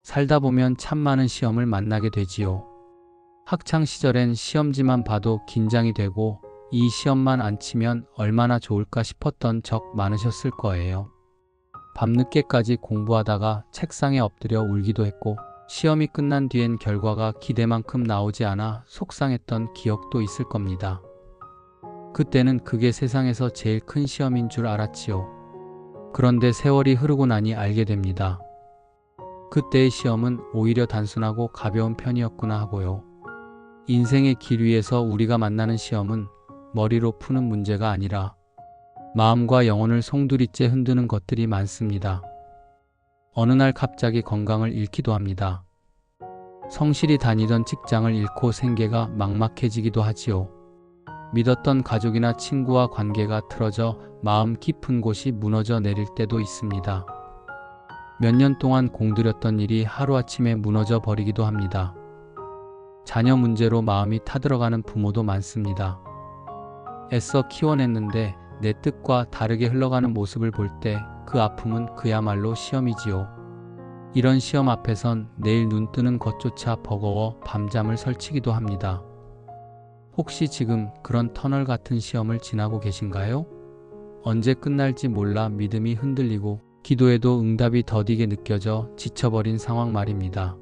살다 보면 참 많은 시험을 만나게 되지요. 학창 시절엔 시험지만 봐도 긴장이 되고 이 시험만 안 치면 얼마나 좋을까 싶었던 적 많으셨을 거예요. 밤늦게까지 공부하다가 책상에 엎드려 울기도 했고 시험이 끝난 뒤엔 결과가 기대만큼 나오지 않아 속상했던 기억도 있을 겁니다. 그때는 그게 세상에서 제일 큰 시험인 줄 알았지요. 그런데 세월이 흐르고 나니 알게 됩니다. 그때의 시험은 오히려 단순하고 가벼운 편이었구나 하고요. 인생의 길 위에서 우리가 만나는 시험은 머리로 푸는 문제가 아니라 마음과 영혼을 송두리째 흔드는 것들이 많습니다. 어느 날 갑자기 건강을 잃기도 합니다. 성실히 다니던 직장을 잃고 생계가 막막해지기도 하지요. 믿었던 가족이나 친구와 관계가 틀어져 마음 깊은 곳이 무너져 내릴 때도 있습니다. 몇 년 동안 공들였던 일이 하루아침에 무너져 버리기도 합니다. 자녀 문제로 마음이 타들어가는 부모도 많습니다. 애써 키워냈는데 내 뜻과 다르게 흘러가는 모습을 볼 때 그 아픔은 그야말로 시험이지요. 이런 시험 앞에선 내일 눈 뜨는 것조차 버거워 밤잠을 설치기도 합니다. 혹시 지금 그런 터널 같은 시험을 지나고 계신가요? 언제 끝날지 몰라 믿음이 흔들리고 기도해도 응답이 더디게 느껴져 지쳐버린 상황 말입니다.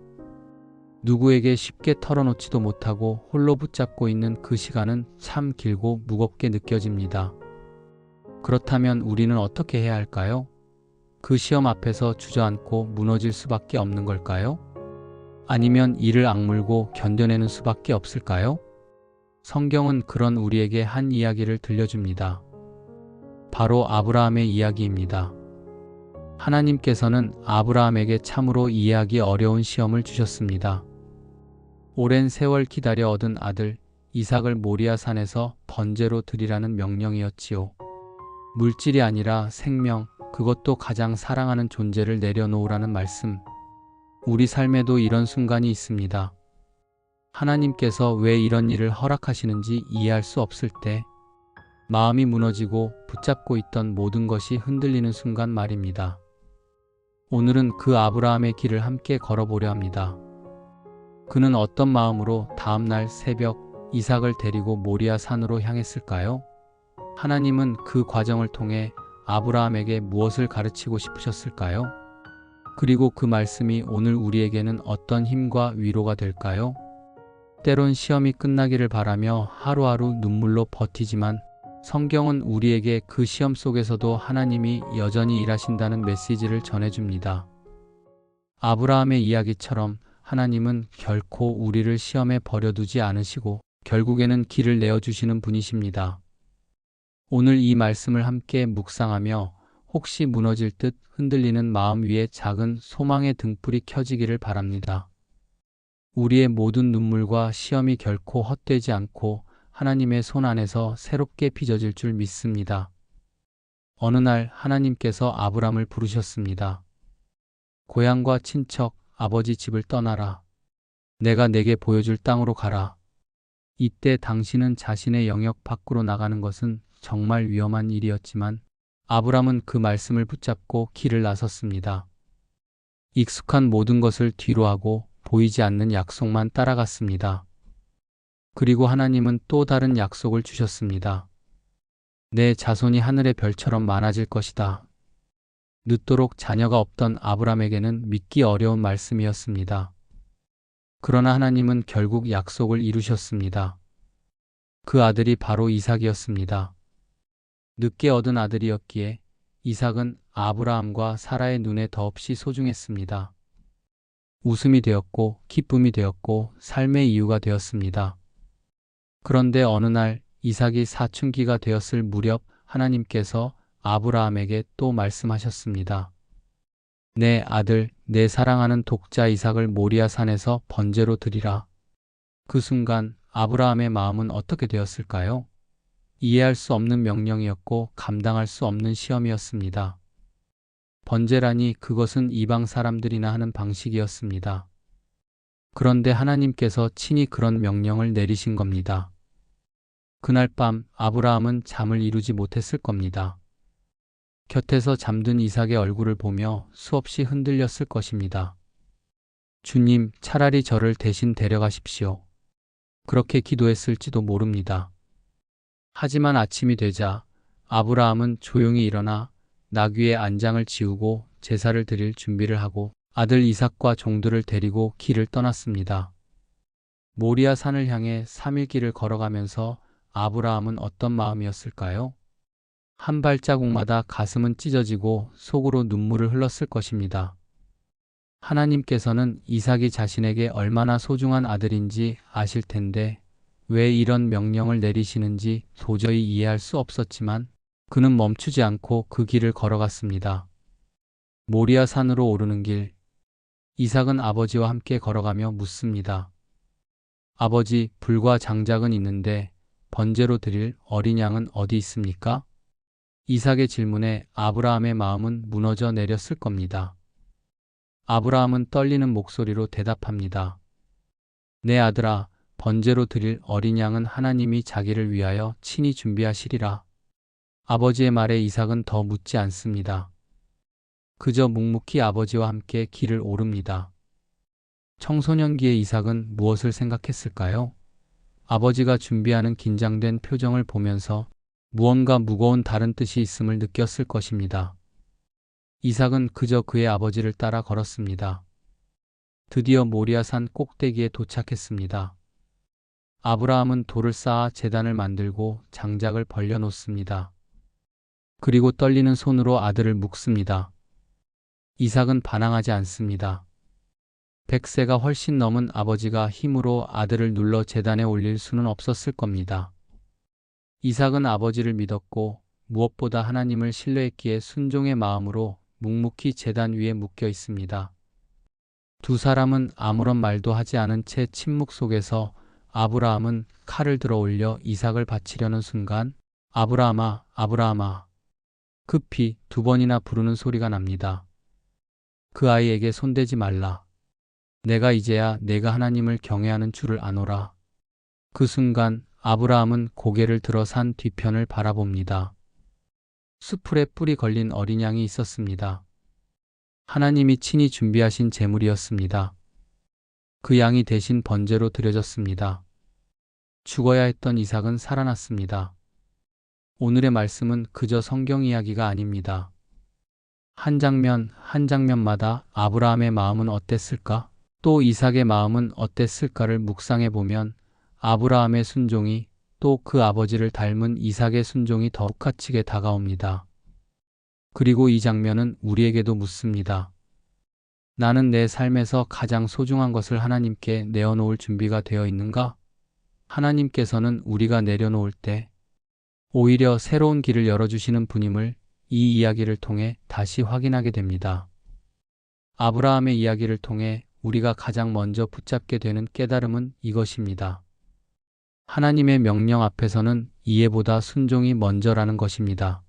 누구에게 쉽게 털어놓지도 못하고 홀로 붙잡고 있는 그 시간은 참 길고 무겁게 느껴집니다. 그렇다면 우리는 어떻게 해야 할까요? 그 시험 앞에서 주저앉고 무너질 수밖에 없는 걸까요? 아니면 이를 악물고 견뎌내는 수밖에 없을까요? 성경은 그런 우리에게 한 이야기를 들려줍니다. 바로 아브라함의 이야기입니다. 하나님께서는 아브라함에게 참으로 이해하기 어려운 시험을 주셨습니다. 오랜 세월 기다려 얻은 아들 이삭을 모리아 산에서 번제로 드리라는 명령이었지요. 물질이 아니라 생명, 그것도 가장 사랑하는 존재를 내려놓으라는 말씀. 우리 삶에도 이런 순간이 있습니다. 하나님께서 왜 이런 일을 허락하시는지 이해할 수 없을 때, 마음이 무너지고 붙잡고 있던 모든 것이 흔들리는 순간 말입니다. 오늘은 그 아브라함의 길을 함께 걸어보려 합니다. 그는 어떤 마음으로 다음날 새벽 이삭을 데리고 모리아 산으로 향했을까요? 하나님은 그 과정을 통해 아브라함에게 무엇을 가르치고 싶으셨을까요? 그리고 그 말씀이 오늘 우리에게는 어떤 힘과 위로가 될까요? 때론 시험이 끝나기를 바라며 하루하루 눈물로 버티지만 성경은 우리에게 그 시험 속에서도 하나님이 여전히 일하신다는 메시지를 전해줍니다. 아브라함의 이야기처럼 하나님은 결코 우리를 시험에 버려두지 않으시고 결국에는 길을 내어주시는 분이십니다. 오늘 이 말씀을 함께 묵상하며 혹시 무너질 듯 흔들리는 마음 위에 작은 소망의 등불이 켜지기를 바랍니다. 우리의 모든 눈물과 시험이 결코 헛되지 않고 하나님의 손 안에서 새롭게 빚어질 줄 믿습니다. 어느 날 하나님께서 아브람을 부르셨습니다. 고향과 친척, 아버지 집을 떠나라. 내가 내게 보여줄 땅으로 가라. 이때 당신은 자신의 영역 밖으로 나가는 것은 정말 위험한 일이었지만 아브람은 그 말씀을 붙잡고 길을 나섰습니다. 익숙한 모든 것을 뒤로하고 보이지 않는 약속만 따라갔습니다. 그리고 하나님은 또 다른 약속을 주셨습니다. 내 자손이 하늘의 별처럼 많아질 것이다. 늦도록 자녀가 없던 아브람에게는 믿기 어려운 말씀이었습니다. 그러나 하나님은 결국 약속을 이루셨습니다. 그 아들이 바로 이삭이었습니다. 늦게 얻은 아들이었기에 이삭은 아브라함과 사라의 눈에 더없이 소중했습니다. 웃음이 되었고 기쁨이 되었고 삶의 이유가 되었습니다. 그런데 어느 날 이삭이 사춘기가 되었을 무렵 하나님께서 아브라함에게 또 말씀하셨습니다. 내 아들, 내 사랑하는 독자 이삭을 모리아 산에서 번제로 드리라. 그 순간 아브라함의 마음은 어떻게 되었을까요? 이해할 수 없는 명령이었고 감당할 수 없는 시험이었습니다. 번제라니 그것은 이방 사람들이나 하는 방식이었습니다. 그런데 하나님께서 친히 그런 명령을 내리신 겁니다. 그날 밤 아브라함은 잠을 이루지 못했을 겁니다. 곁에서 잠든 이삭의 얼굴을 보며 수없이 흔들렸을 것입니다. 주님, 차라리 저를 대신 데려가십시오. 그렇게 기도했을지도 모릅니다. 하지만 아침이 되자 아브라함은 조용히 일어나 나귀의 안장을 지우고 제사를 드릴 준비를 하고 아들 이삭과 종들을 데리고 길을 떠났습니다. 모리아 산을 향해 3일 길을 걸어가면서 아브라함은 어떤 마음이었을까요? 한 발자국마다 가슴은 찢어지고 속으로 눈물을 흘렀을 것입니다. 하나님께서는 이삭이 자신에게 얼마나 소중한 아들인지 아실 텐데 왜 이런 명령을 내리시는지 도저히 이해할 수 없었지만 그는 멈추지 않고 그 길을 걸어갔습니다. 모리아 산으로 오르는 길, 이삭은 아버지와 함께 걸어가며 묻습니다. 아버지, 불과 장작은 있는데 번제로 드릴 어린 양은 어디 있습니까? 이삭의 질문에 아브라함의 마음은 무너져 내렸을 겁니다. 아브라함은 떨리는 목소리로 대답합니다. 내 아들아, 번제로 드릴 어린 양은 하나님이 자기를 위하여 친히 준비하시리라. 아버지의 말에 이삭은 더 묻지 않습니다. 그저 묵묵히 아버지와 함께 길을 오릅니다. 청소년기의 이삭은 무엇을 생각했을까요? 아버지가 준비하는 긴장된 표정을 보면서 무언가 무거운 다른 뜻이 있음을 느꼈을 것입니다. 이삭은 그저 그의 아버지를 따라 걸었습니다. 드디어 모리아산 꼭대기에 도착했습니다. 아브라함은 돌을 쌓아 제단을 만들고 장작을 벌려놓습니다. 그리고 떨리는 손으로 아들을 묶습니다. 이삭은 반항하지 않습니다. 100세가 훨씬 넘은 아버지가 힘으로 아들을 눌러 제단에 올릴 수는 없었을 겁니다. 이삭은 아버지를 믿었고 무엇보다 하나님을 신뢰했기에 순종의 마음으로 묵묵히 제단 위에 묶여 있습니다. 두 사람은 아무런 말도 하지 않은 채 침묵 속에서 아브라함은 칼을 들어 올려 이삭을 바치려는 순간 아브라함아, 아브라함아 급히 2번이나 부르는 소리가 납니다. 그 아이에게 손대지 말라. 내가 이제야 내가 하나님을 경외하는 줄을 아노라. 그 순간 아브라함은 고개를 들어 산 뒤편을 바라봅니다. 수풀에 뿔이 걸린 어린 양이 있었습니다. 하나님이 친히 준비하신 제물이었습니다. 그 양이 대신 번제로 드려졌습니다. 죽어야 했던 이삭은 살아났습니다. 오늘의 말씀은 그저 성경 이야기가 아닙니다. 한 장면 한 장면마다 아브라함의 마음은 어땠을까? 또 이삭의 마음은 어땠을까를 묵상해 보면 아브라함의 순종이 또 그 아버지를 닮은 이삭의 순종이 더욱 갇히게 다가옵니다. 그리고 이 장면은 우리에게도 묻습니다. 나는 내 삶에서 가장 소중한 것을 하나님께 내어놓을 준비가 되어 있는가? 하나님께서는 우리가 내려놓을 때 오히려 새로운 길을 열어주시는 분임을 이 이야기를 통해 다시 확인하게 됩니다. 아브라함의 이야기를 통해 우리가 가장 먼저 붙잡게 되는 깨달음은 이것입니다. 하나님의 명령 앞에서는 이해보다 순종이 먼저라는 것입니다.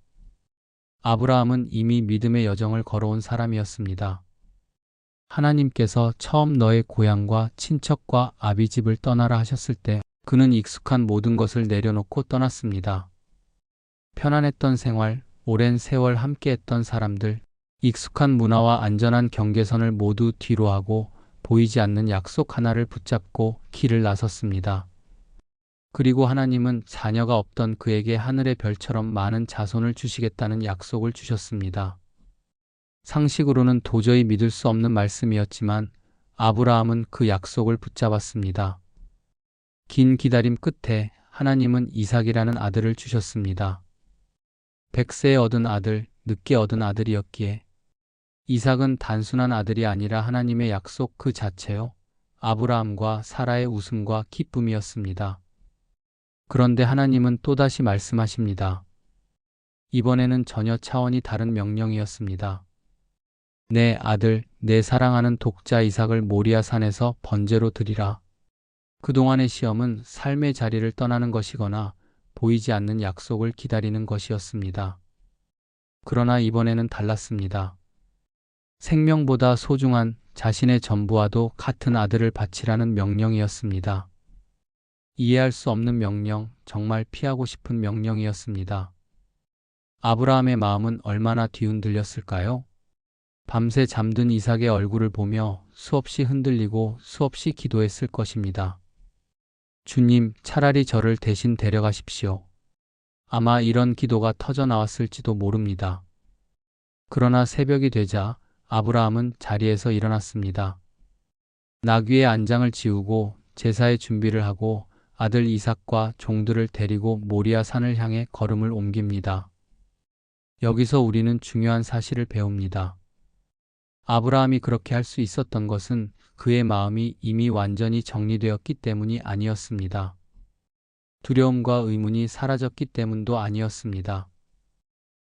아브라함은 이미 믿음의 여정을 걸어온 사람이었습니다. 하나님께서 처음 너의 고향과 친척과 아비집을 떠나라 하셨을 때 그는 익숙한 모든 것을 내려놓고 떠났습니다. 편안했던 생활, 오랜 세월 함께했던 사람들, 익숙한 문화와 안전한 경계선을 모두 뒤로하고 보이지 않는 약속 하나를 붙잡고 길을 나섰습니다. 그리고 하나님은 자녀가 없던 그에게 하늘의 별처럼 많은 자손을 주시겠다는 약속을 주셨습니다. 상식으로는 도저히 믿을 수 없는 말씀이었지만 아브라함은 그 약속을 붙잡았습니다. 긴 기다림 끝에 하나님은 이삭이라는 아들을 주셨습니다. 100세에 얻은 아들, 늦게 얻은 아들이었기에 이삭은 단순한 아들이 아니라 하나님의 약속 그 자체요. 아브라함과 사라의 웃음과 기쁨이었습니다. 그런데 하나님은 또다시 말씀하십니다. 이번에는 전혀 차원이 다른 명령이었습니다. 내 아들, 내 사랑하는 독자 이삭을 모리아 산에서 번제로 드리라. 그동안의 시험은 삶의 자리를 떠나는 것이거나 보이지 않는 약속을 기다리는 것이었습니다. 그러나 이번에는 달랐습니다. 생명보다 소중한 자신의 전부와도 같은 아들을 바치라는 명령이었습니다. 이해할 수 없는 명령, 정말 피하고 싶은 명령이었습니다. 아브라함의 마음은 얼마나 뒤흔들렸을까요? 밤새 잠든 이삭의 얼굴을 보며 수없이 흔들리고 수없이 기도했을 것입니다. 주님, 차라리 저를 대신 데려가십시오. 아마 이런 기도가 터져 나왔을지도 모릅니다. 그러나 새벽이 되자 아브라함은 자리에서 일어났습니다. 나귀의 안장을 지우고 제사의 준비를 하고 아들 이삭과 종들을 데리고 모리아 산을 향해 걸음을 옮깁니다. 여기서 우리는 중요한 사실을 배웁니다. 아브라함이 그렇게 할 수 있었던 것은 그의 마음이 이미 완전히 정리되었기 때문이 아니었습니다. 두려움과 의문이 사라졌기 때문도 아니었습니다.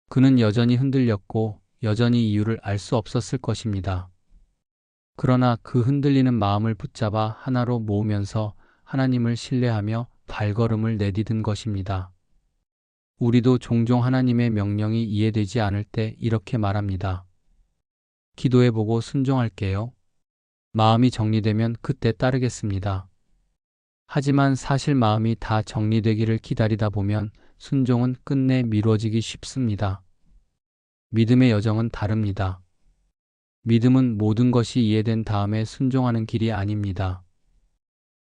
그는 여전히 흔들렸고 여전히 이유를 알 수 없었을 것입니다. 그러나 그 흔들리는 마음을 붙잡아 하나로 모으면서 하나님을 신뢰하며 발걸음을 내디딘 것입니다. 우리도 종종 하나님의 명령이 이해되지 않을 때 이렇게 말합니다. 기도해보고 순종할게요. 마음이 정리되면 그때 따르겠습니다. 하지만 사실 마음이 다 정리되기를 기다리다 보면 순종은 끝내 미뤄지기 쉽습니다. 믿음의 여정은 다릅니다. 믿음은 모든 것이 이해된 다음에 순종하는 길이 아닙니다.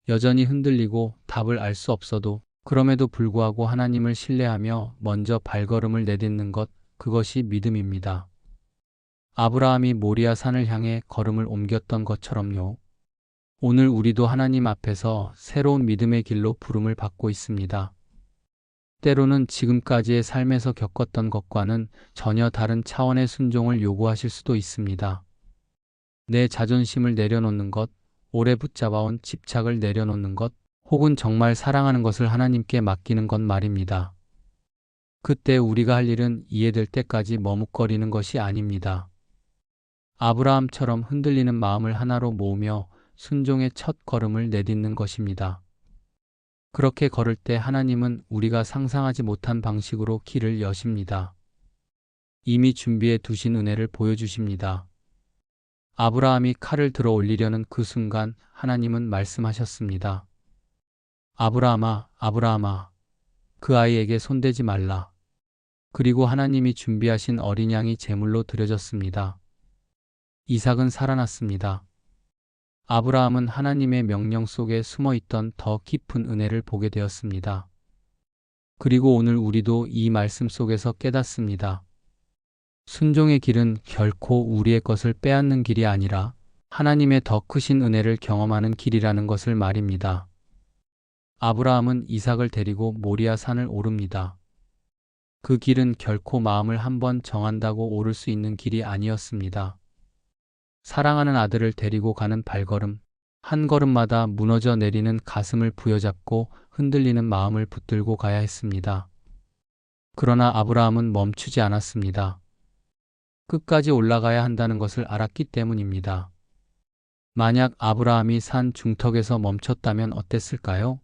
여전히 흔들리고 답을 알 수 없어도 그럼에도 불구하고 하나님을 신뢰하며 먼저 발걸음을 내딛는 것, 그것이 믿음입니다. 아브라함이 모리아 산을 향해 걸음을 옮겼던 것처럼요. 오늘 우리도 하나님 앞에서 새로운 믿음의 길로 부름을 받고 있습니다. 때로는 지금까지의 삶에서 겪었던 것과는 전혀 다른 차원의 순종을 요구하실 수도 있습니다. 내 자존심을 내려놓는 것, 오래 붙잡아온 집착을 내려놓는 것, 혹은 정말 사랑하는 것을 하나님께 맡기는 것 말입니다. 그때 우리가 할 일은 이해될 때까지 머뭇거리는 것이 아닙니다. 아브라함처럼 흔들리는 마음을 하나로 모으며 순종의 첫 걸음을 내딛는 것입니다. 그렇게 걸을 때 하나님은 우리가 상상하지 못한 방식으로 길을 여십니다. 이미 준비해 두신 은혜를 보여주십니다. 아브라함이 칼을 들어 올리려는 그 순간 하나님은 말씀하셨습니다. 아브라함아, 아브라함아, 그 아이에게 손대지 말라. 그리고 하나님이 준비하신 어린 양이 제물로 드려졌습니다. 이삭은 살아났습니다. 아브라함은 하나님의 명령 속에 숨어있던 더 깊은 은혜를 보게 되었습니다. 그리고 오늘 우리도 이 말씀 속에서 깨닫습니다. 순종의 길은 결코 우리의 것을 빼앗는 길이 아니라 하나님의 더 크신 은혜를 경험하는 길이라는 것을 말입니다. 아브라함은 이삭을 데리고 모리아 산을 오릅니다. 그 길은 결코 마음을 한번 정한다고 오를 수 있는 길이 아니었습니다. 사랑하는 아들을 데리고 가는 발걸음, 한 걸음마다 무너져 내리는 가슴을 부여잡고 흔들리는 마음을 붙들고 가야 했습니다. 그러나 아브라함은 멈추지 않았습니다. 끝까지 올라가야 한다는 것을 알았기 때문입니다. 만약 아브라함이 산 중턱에서 멈췄다면 어땠을까요?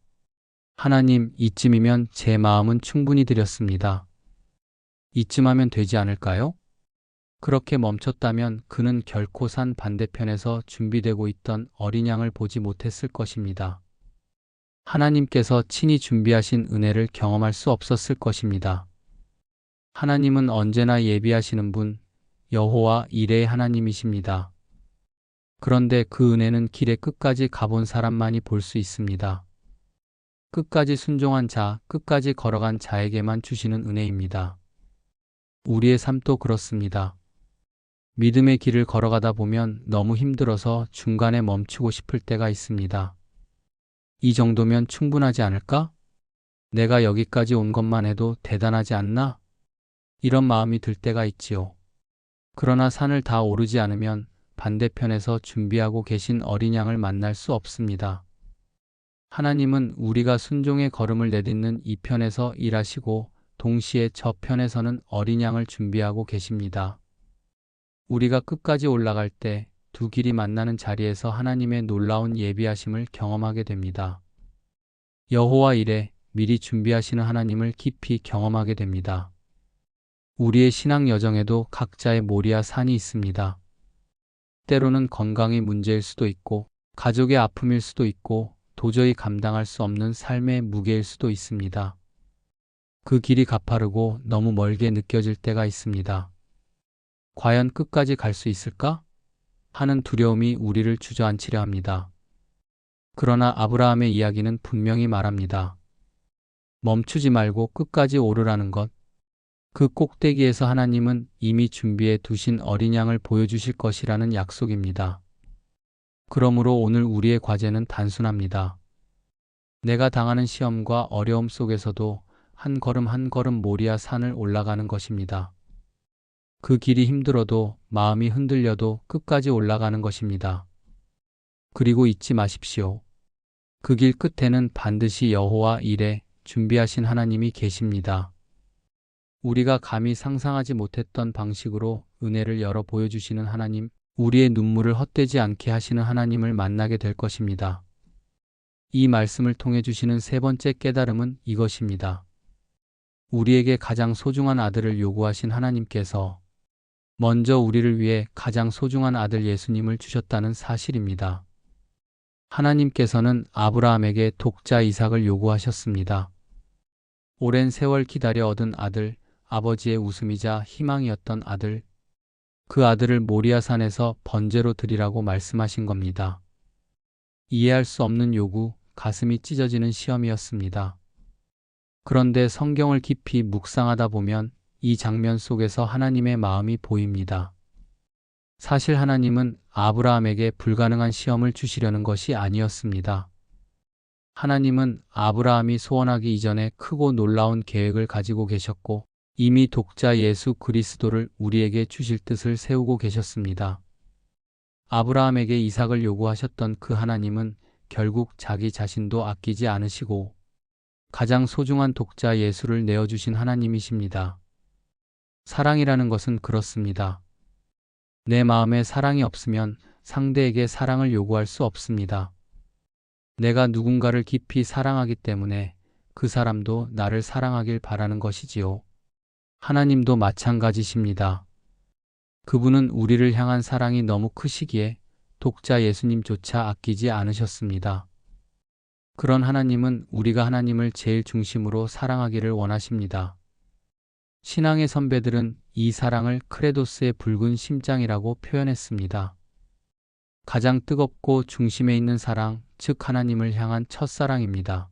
하나님, 이쯤이면 제 마음은 충분히 드렸습니다. 이쯤 하면 되지 않을까요? 그렇게 멈췄다면 그는 결코 산 반대편에서 준비되고 있던 어린 양을 보지 못했을 것입니다. 하나님께서 친히 준비하신 은혜를 경험할 수 없었을 것입니다. 하나님은 언제나 예비하시는 분, 여호와 이레의 하나님이십니다. 그런데 그 은혜는 길의 끝까지 가본 사람만이 볼 수 있습니다. 끝까지 순종한 자, 끝까지 걸어간 자에게만 주시는 은혜입니다. 우리의 삶도 그렇습니다. 믿음의 길을 걸어가다 보면 너무 힘들어서 중간에 멈추고 싶을 때가 있습니다. 이 정도면 충분하지 않을까? 내가 여기까지 온 것만 해도 대단하지 않나? 이런 마음이 들 때가 있지요. 그러나 산을 다 오르지 않으면 반대편에서 준비하고 계신 어린 양을 만날 수 없습니다. 하나님은 우리가 순종의 걸음을 내딛는 이 편에서 일하시고 동시에 저 편에서는 어린 양을 준비하고 계십니다. 우리가 끝까지 올라갈 때 두 길이 만나는 자리에서 하나님의 놀라운 예비하심을 경험하게 됩니다. 여호와 이레, 미리 준비하시는 하나님을 깊이 경험하게 됩니다. 우리의 신앙 여정에도 각자의 모리아 산이 있습니다. 때로는 건강이 문제일 수도 있고, 가족의 아픔일 수도 있고, 도저히 감당할 수 없는 삶의 무게일 수도 있습니다. 그 길이 가파르고 너무 멀게 느껴질 때가 있습니다. 과연 끝까지 갈 수 있을까? 하는 두려움이 우리를 주저앉히려 합니다. 그러나 아브라함의 이야기는 분명히 말합니다. 멈추지 말고 끝까지 오르라는 것. 그 꼭대기에서 하나님은 이미 준비해 두신 어린 양을 보여주실 것이라는 약속입니다. 그러므로 오늘 우리의 과제는 단순합니다. 내가 당하는 시험과 어려움 속에서도 한 걸음 한 걸음 모리아 산을 올라가는 것입니다. 그 길이 힘들어도 마음이 흔들려도 끝까지 올라가는 것입니다. 그리고 잊지 마십시오. 그 길 끝에는 반드시 여호와 일에 준비하신 하나님이 계십니다. 우리가 감히 상상하지 못했던 방식으로 은혜를 열어 보여주시는 하나님, 우리의 눈물을 헛되지 않게 하시는 하나님을 만나게 될 것입니다. 이 말씀을 통해 주시는 세 번째 깨달음은 이것입니다. 우리에게 가장 소중한 아들을 요구하신 하나님께서 먼저 우리를 위해 가장 소중한 아들 예수님을 주셨다는 사실입니다. 하나님께서는 아브라함에게 독자 이삭을 요구하셨습니다. 오랜 세월 기다려 얻은 아들, 아버지의 웃음이자 희망이었던 아들, 그 아들을 모리아산에서 번제로 드리라고 말씀하신 겁니다. 이해할 수 없는 요구, 가슴이 찢어지는 시험이었습니다. 그런데 성경을 깊이 묵상하다 보면 이 장면 속에서 하나님의 마음이 보입니다. 사실 하나님은 아브라함에게 불가능한 시험을 주시려는 것이 아니었습니다. 하나님은 아브라함이 소원하기 이전에 크고 놀라운 계획을 가지고 계셨고 이미 독자 예수 그리스도를 우리에게 주실 뜻을 세우고 계셨습니다. 아브라함에게 이삭을 요구하셨던 그 하나님은 결국 자기 자신도 아끼지 않으시고 가장 소중한 독자 예수를 내어주신 하나님이십니다. 사랑이라는 것은 그렇습니다. 내 마음에 사랑이 없으면 상대에게 사랑을 요구할 수 없습니다. 내가 누군가를 깊이 사랑하기 때문에 그 사람도 나를 사랑하길 바라는 것이지요. 하나님도 마찬가지십니다. 그분은 우리를 향한 사랑이 너무 크시기에 독자 예수님조차 아끼지 않으셨습니다. 그런 하나님은 우리가 하나님을 제일 중심으로 사랑하기를 원하십니다. 신앙의 선배들은 이 사랑을 크레도스의 붉은 심장이라고 표현했습니다. 가장 뜨겁고 중심에 있는 사랑, 즉 하나님을 향한 첫사랑입니다.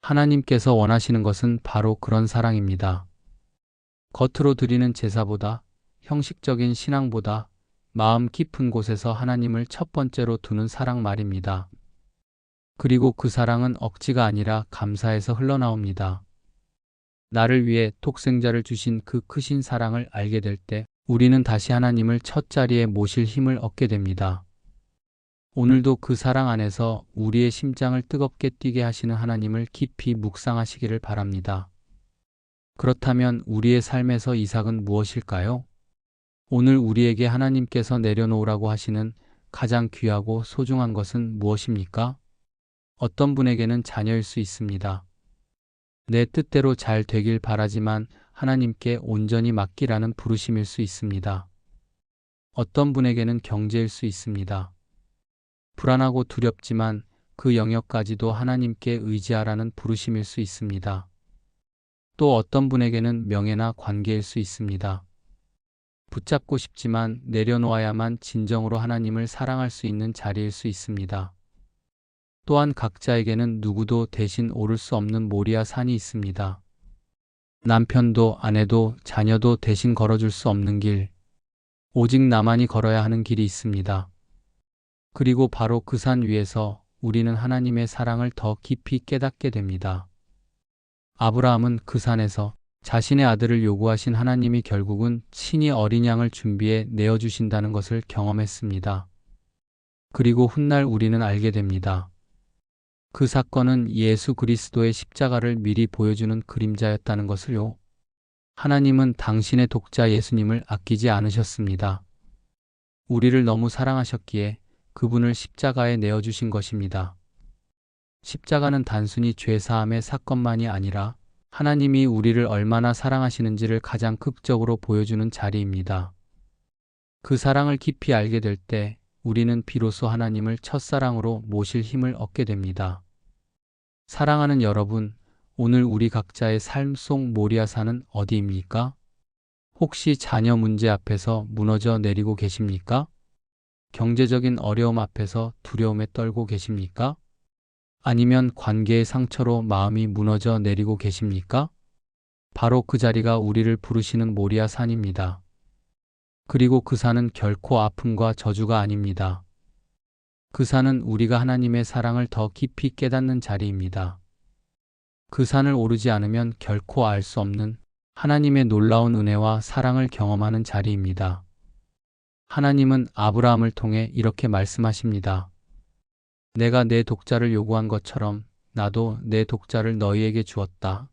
하나님께서 원하시는 것은 바로 그런 사랑입니다. 겉으로 드리는 제사보다, 형식적인 신앙보다 마음 깊은 곳에서 하나님을 첫 번째로 두는 사랑 말입니다. 그리고 그 사랑은 억지가 아니라 감사에서 흘러나옵니다. 나를 위해 독생자를 주신 그 크신 사랑을 알게 될 때 우리는 다시 하나님을 첫 자리에 모실 힘을 얻게 됩니다. 오늘도 그 사랑 안에서 우리의 심장을 뜨겁게 뛰게 하시는 하나님을 깊이 묵상하시기를 바랍니다. 그렇다면 우리의 삶에서 이삭은 무엇일까요? 오늘 우리에게 하나님께서 내려놓으라고 하시는 가장 귀하고 소중한 것은 무엇입니까? 어떤 분에게는 자녀일 수 있습니다. 내 뜻대로 잘 되길 바라지만 하나님께 온전히 맡기라는 부르심일 수 있습니다. 어떤 분에게는 경제일 수 있습니다. 불안하고 두렵지만 그 영역까지도 하나님께 의지하라는 부르심일 수 있습니다. 또 어떤 분에게는 명예나 관계일 수 있습니다. 붙잡고 싶지만 내려놓아야만 진정으로 하나님을 사랑할 수 있는 자리일 수 있습니다. 또한 각자에게는 누구도 대신 오를 수 없는 모리아 산이 있습니다. 남편도 아내도 자녀도 대신 걸어줄 수 없는 길, 오직 나만이 걸어야 하는 길이 있습니다. 그리고 바로 그 산 위에서 우리는 하나님의 사랑을 더 깊이 깨닫게 됩니다. 아브라함은 그 산에서 자신의 아들을 요구하신 하나님이 결국은 친히 어린 양을 준비해 내어주신다는 것을 경험했습니다. 그리고 훗날 우리는 알게 됩니다. 그 사건은 예수 그리스도의 십자가를 미리 보여주는 그림자였다는 것을요. 하나님은 당신의 독자 예수님을 아끼지 않으셨습니다. 우리를 너무 사랑하셨기에 그분을 십자가에 내어주신 것입니다. 십자가는 단순히 죄사함의 사건만이 아니라 하나님이 우리를 얼마나 사랑하시는지를 가장 극적으로 보여주는 자리입니다. 그 사랑을 깊이 알게 될 때 우리는 비로소 하나님을 첫사랑으로 모실 힘을 얻게 됩니다. 사랑하는 여러분, 오늘 우리 각자의 삶 속 모리아산은 어디입니까? 혹시 자녀 문제 앞에서 무너져 내리고 계십니까? 경제적인 어려움 앞에서 두려움에 떨고 계십니까? 아니면 관계의 상처로 마음이 무너져 내리고 계십니까? 바로 그 자리가 우리를 부르시는 모리아 산입니다. 그리고 그 산은 결코 아픔과 저주가 아닙니다. 그 산은 우리가 하나님의 사랑을 더 깊이 깨닫는 자리입니다. 그 산을 오르지 않으면 결코 알 수 없는 하나님의 놀라운 은혜와 사랑을 경험하는 자리입니다. 하나님은 아브라함을 통해 이렇게 말씀하십니다. 내가 내 독자를 요구한 것처럼 나도 내 독자를 너희에게 주었다.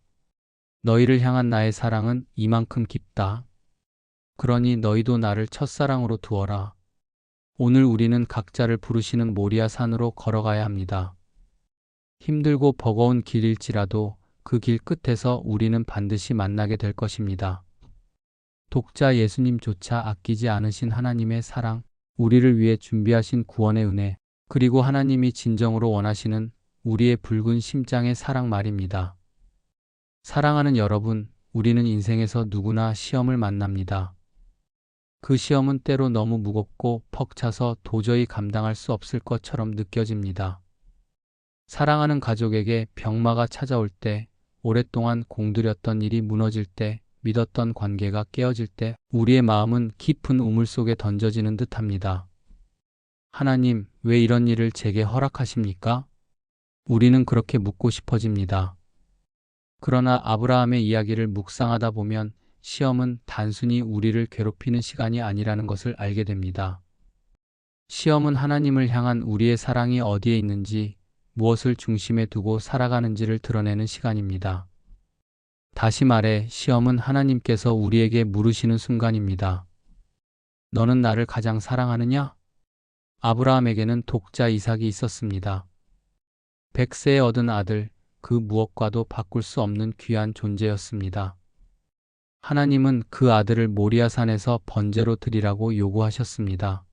너희를 향한 나의 사랑은 이만큼 깊다. 그러니 너희도 나를 첫사랑으로 두어라. 오늘 우리는 각자를 부르시는 모리아 산으로 걸어가야 합니다. 힘들고 버거운 길일지라도 그 길 끝에서 우리는 반드시 만나게 될 것입니다. 독자 예수님조차 아끼지 않으신 하나님의 사랑, 우리를 위해 준비하신 구원의 은혜, 그리고 하나님이 진정으로 원하시는 우리의 붉은 심장의 사랑 말입니다. 사랑하는 여러분, 우리는 인생에서 누구나 시험을 만납니다. 그 시험은 때로 너무 무겁고 벅차서 도저히 감당할 수 없을 것처럼 느껴집니다. 사랑하는 가족에게 병마가 찾아올 때, 오랫동안 공들였던 일이 무너질 때, 믿었던 관계가 깨어질 때 우리의 마음은 깊은 우물 속에 던져지는 듯합니다. 하나님, 왜 이런 일을 제게 허락하십니까? 우리는 그렇게 묻고 싶어집니다. 그러나 아브라함의 이야기를 묵상하다 보면 시험은 단순히 우리를 괴롭히는 시간이 아니라는 것을 알게 됩니다. 시험은 하나님을 향한 우리의 사랑이 어디에 있는지, 무엇을 중심에 두고 살아가는지를 드러내는 시간입니다. 다시 말해, 시험은 하나님께서 우리에게 물으시는 순간입니다. 너는 나를 가장 사랑하느냐? 아브라함에게는 독자 이삭이 있었습니다. 100세에 얻은 아들, 그 무엇과도 바꿀 수 없는 귀한 존재였습니다. 하나님은 그 아들을 모리아 산에서 번제로 드리라고 요구하셨습니다.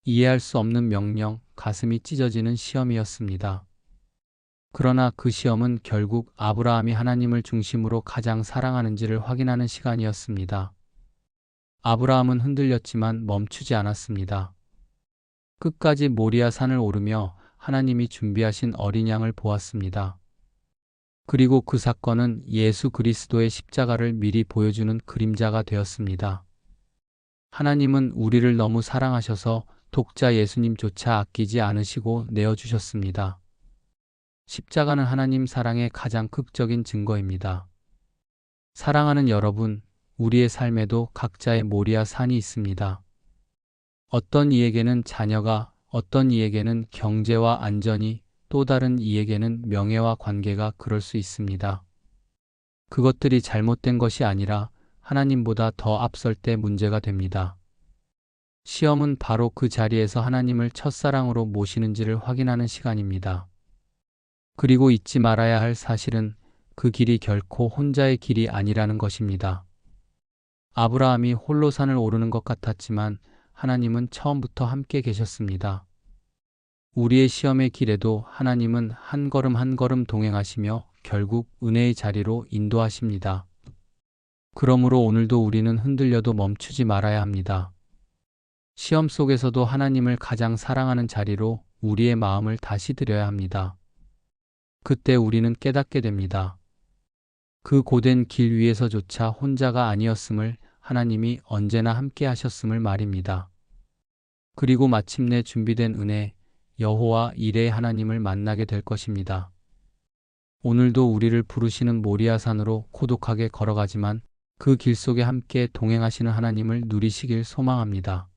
이해할 수 없는 명령, 가슴이 찢어지는 시험이었습니다. 그러나 그 시험은 결국 아브라함이 하나님을 중심으로 가장 사랑하는지를 확인하는 시간이었습니다. 아브라함은 흔들렸지만 멈추지 않았습니다. 끝까지 모리아 산을 오르며 하나님이 준비하신 어린 양을 보았습니다. 그리고 그 사건은 예수 그리스도의 십자가를 미리 보여주는 그림자가 되었습니다. 하나님은 우리를 너무 사랑하셔서 독자 예수님조차 아끼지 않으시고 내어주셨습니다. 십자가는 하나님 사랑의 가장 극적인 증거입니다. 사랑하는 여러분, 우리의 삶에도 각자의 모리아 산이 있습니다. 어떤 이에게는 자녀가, 어떤 이에게는 경제와 안전이, 또 다른 이에게는 명예와 관계가 그럴 수 있습니다. 그것들이 잘못된 것이 아니라 하나님보다 더 앞설 때 문제가 됩니다. 시험은 바로 그 자리에서 하나님을 첫사랑으로 모시는지를 확인하는 시간입니다. 그리고 잊지 말아야 할 사실은 그 길이 결코 혼자의 길이 아니라는 것입니다. 아브라함이 홀로 산을 오르는 것 같았지만 하나님은 처음부터 함께 계셨습니다. 우리의 시험의 길에도 하나님은 한 걸음 한 걸음 동행하시며 결국 은혜의 자리로 인도하십니다. 그러므로 오늘도 우리는 흔들려도 멈추지 말아야 합니다. 시험 속에서도 하나님을 가장 사랑하는 자리로 우리의 마음을 다시 드려야 합니다. 그때 우리는 깨닫게 됩니다. 그 고된 길 위에서조차 혼자가 아니었음을, 하나님이 언제나 함께 하셨음을 말입니다. 그리고 마침내 준비된 은혜, 여호와 이레의 하나님을 만나게 될 것입니다. 오늘도 우리를 부르시는 모리아 산으로 고독하게 걸어가지만 그 길 속에 함께 동행하시는 하나님을 누리시길 소망합니다.